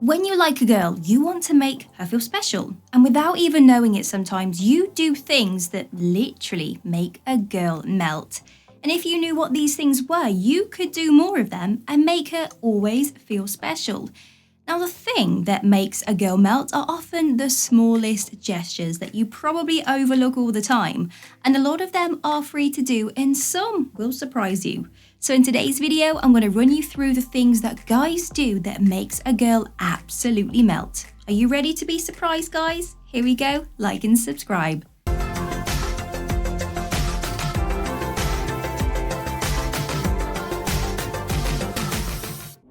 When you like a girl, you want to make her feel special. And without even knowing it sometimes, you do things that literally make a girl melt. And if you knew what these things were, you could do more of them and make her always feel special. Now, the thing that makes a girl melt are often the smallest gestures that you probably overlook all the time. And a lot of them are free to do and some will surprise you. So in today's video, I'm going to run you through the things that guys do that makes a girl absolutely melt. Are you ready to be surprised, guys? Here we go, like and subscribe.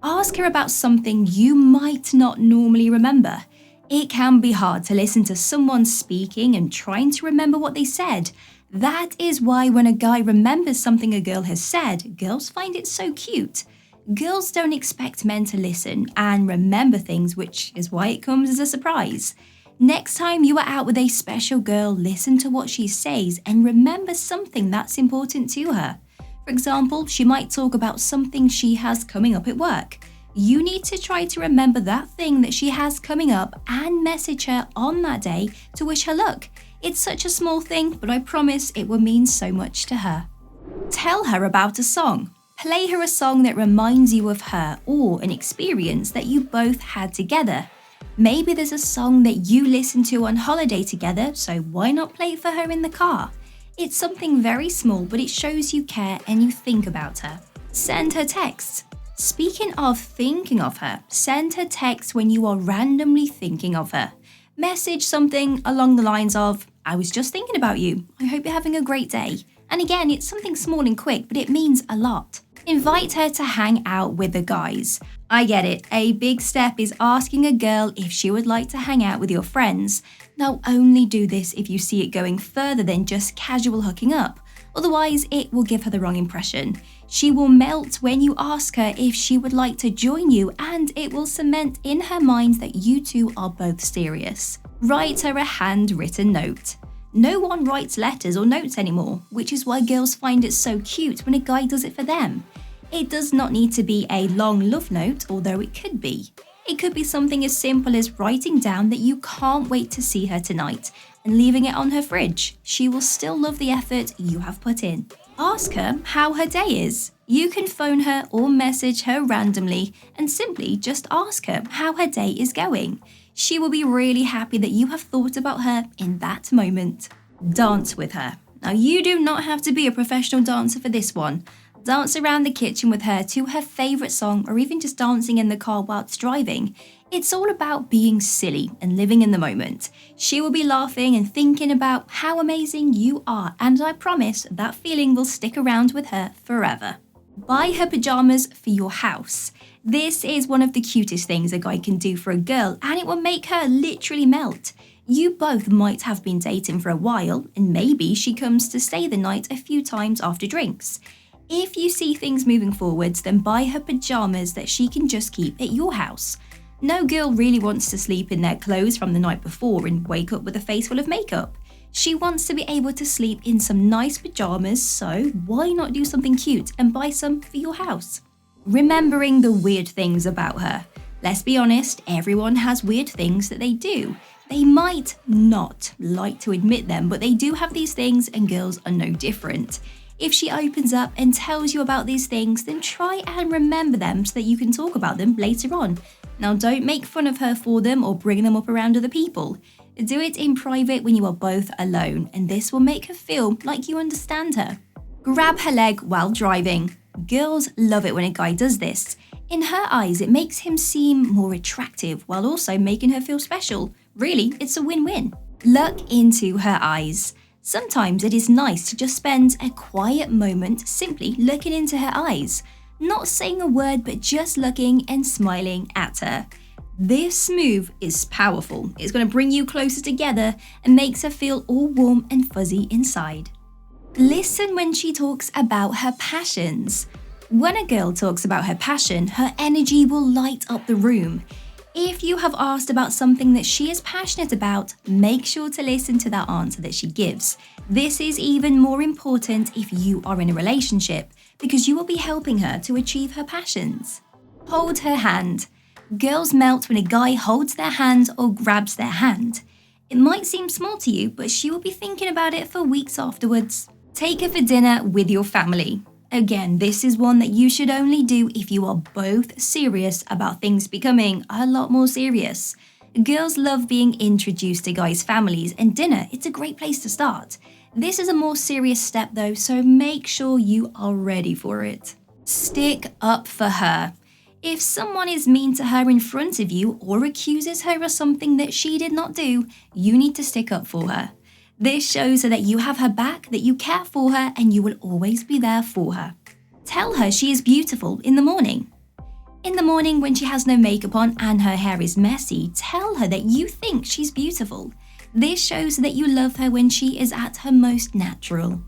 Ask her about something you might not normally remember. It can be hard to listen to someone speaking and trying to remember what they said. That is why when a guy remembers something a girl has said, girls find it so cute. Girls don't expect men to listen and remember things, which is why it comes as a surprise. Next time you are out with a special girl, listen to what she says and remember something that's important to her. For example, she might talk about something she has coming up at work. You need to try to remember that thing that she has coming up and message her on that day to wish her luck. It's such a small thing, but I promise it will mean so much to her. Tell her about a song. Play her a song that reminds you of her or an experience that you both had together. Maybe there's a song that you listened to on holiday together, so why not play it for her in the car? It's something very small, but it shows you care and you think about her. Send her texts. Speaking of thinking of her, send her texts when you are randomly thinking of her. Message something along the lines of, "I was just thinking about you. I hope you're having a great day." And again, it's something small and quick, but it means a lot. Invite her to hang out with the guys. I get it, a big step is asking a girl if she would like to hang out with your friends. Now, only do this if you see it going further than just casual hooking up. Otherwise, it will give her the wrong impression. She will melt when you ask her if she would like to join you, and it will cement in her mind that you two are both serious. Write her a handwritten note. No one writes letters or notes anymore, which is why girls find it so cute when a guy does it for them. It does not need to be a long love note, although it could be. It could be something as simple as writing down that you can't wait to see her tonight and leaving it on her fridge. She will still love the effort you have put in. Ask her how her day is. You can phone her or message her randomly and simply just ask her how her day is going. She will be really happy that you have thought about her in that moment. Dance with her. Now, you do not have to be a professional dancer for this one. Dance around the kitchen with her to her favourite song or even just dancing in the car whilst driving. It's all about being silly and living in the moment. She will be laughing and thinking about how amazing you are, and I promise that feeling will stick around with her forever. Buy her pyjamas for your house. This is one of the cutest things a guy can do for a girl, and it will make her literally melt. You both might have been dating for a while, and maybe she comes to stay the night a few times after drinks. If you see things moving forwards, then buy her pyjamas that she can just keep at your house. No girl really wants to sleep in their clothes from the night before and wake up with a face full of makeup. She wants to be able to sleep in some nice pyjamas, so why not do something cute and buy some for your house? Remembering the weird things about her. Let's be honest, everyone has weird things that they do. They might not like to admit them, but they do have these things and girls are no different. If she opens up and tells you about these things, then try and remember them so that you can talk about them later on. Now, don't make fun of her for them or bring them up around other people. Do it in private when you are both alone, and this will make her feel like you understand her. Grab her leg while driving. Girls love it when a guy does this. In her eyes, it makes him seem more attractive while also making her feel special. Really, it's a win-win. Look into her eyes. Sometimes it is nice to just spend a quiet moment simply looking into her eyes. Not saying a word, but just looking and smiling at her. This move is powerful. It's going to bring you closer together and makes her feel all warm and fuzzy inside. Listen when she talks about her passions. When a girl talks about her passion, her energy will light up the room. If you have asked about something that she is passionate about, make sure to listen to that answer that she gives. This is even more important if you are in a relationship, because you will be helping her to achieve her passions. Hold her hand. Girls melt when a guy holds their hand or grabs their hand. It might seem small to you, but she will be thinking about it for weeks afterwards. Take her for dinner with your family. Again, this is one that you should only do if you are both serious about things becoming a lot more serious. Girls love being introduced to guys' families, and dinner, it's a great place to start. This is a more serious step though, so make sure you are ready for it. Stick up for her. If someone is mean to her in front of you or accuses her of something that she did not do, you need to stick up for her. This shows her that you have her back, that you care for her, and you will always be there for her. Tell her she is beautiful in the morning. In the morning when she has no makeup on and her hair is messy, tell her that you think she's beautiful. This shows that you love her when she is at her most natural.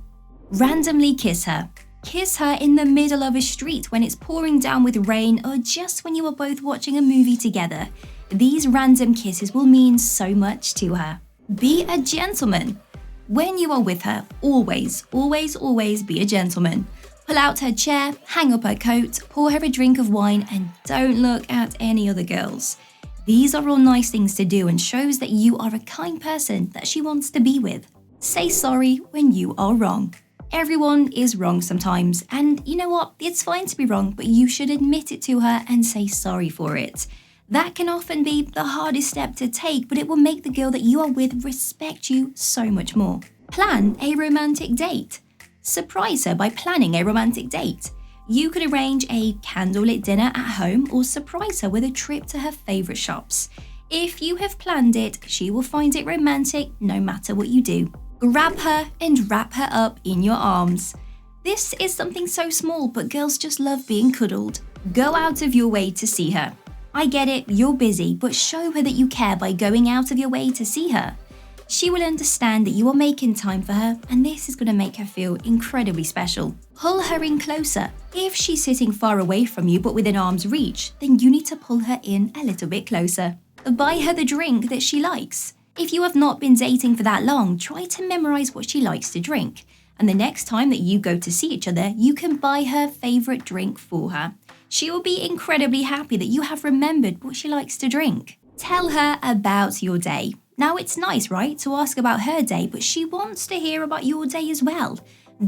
Randomly kiss her. Kiss her in the middle of a street when it's pouring down with rain or just when you are both watching a movie together. These random kisses will mean so much to her. Be a gentleman. When you are with her, always be a gentleman. Pull out her chair, hang up her coat, pour her a drink of wine, and don't look at any other girls. These are all nice things to do and shows that you are a kind person that she wants to be with. Say sorry when you are wrong. Everyone is wrong sometimes, and you know what? It's fine to be wrong, but you should admit it to her and say sorry for it. That can often be the hardest step to take, but it will make the girl that you are with respect you so much more. Plan a romantic date. Surprise her by planning a romantic date. You could arrange a candlelit dinner at home or surprise her with a trip to her favourite shops. If you have planned it, she will find it romantic no matter what you do. Grab her and wrap her up in your arms. This is something so small, but girls just love being cuddled. Go out of your way to see her. I get it, you're busy, but show her that you care by going out of your way to see her. She will understand that you are making time for her, and this is going to make her feel incredibly special. Pull her in closer. If she's sitting far away from you but within arm's reach, then you need to pull her in a little bit closer. Buy her the drink that she likes. If you have not been dating for that long, try to memorize what she likes to drink. And the next time that you go to see each other, you can buy her favorite drink for her. She will be incredibly happy that you have remembered what she likes to drink. Tell her about your day. Now, it's nice, right, to ask about her day, but she wants to hear about your day as well.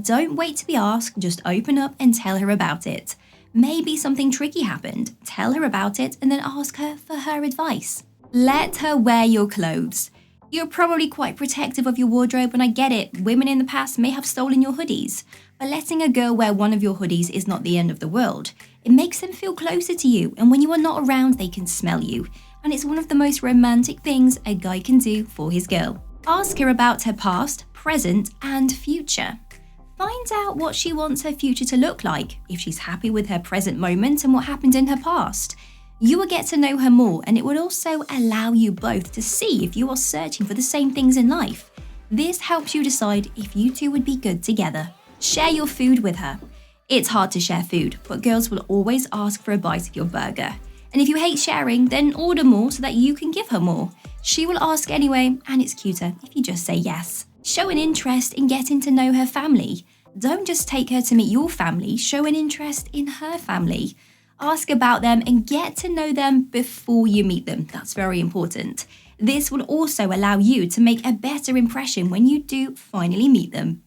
Don't wait to be asked, just open up and tell her about it. Maybe something tricky happened. Tell her about it and then ask her for her advice. Let her wear your clothes. You're probably quite protective of your wardrobe, and I get it. Women in the past may have stolen your hoodies. But letting a girl wear one of your hoodies is not the end of the world. It makes them feel closer to you, and when you are not around, they can smell you. And it's one of the most romantic things a guy can do for his girl. Ask her about her past, present, and future. Find out what she wants her future to look like, if she's happy with her present moment and what happened in her past. You will get to know her more, and it will also allow you both to see if you are searching for the same things in life. This helps you decide if you two would be good together. Share your food with her. It's hard to share food, but girls will always ask for a bite of your burger. And if you hate sharing, then order more so that you can give her more. She will ask anyway, and it's cuter if you just say yes. Show an interest in getting to know her family. Don't just take her to meet your family, show an interest in her family. Ask about them and get to know them before you meet them. That's very important. This will also allow you to make a better impression when you do finally meet them.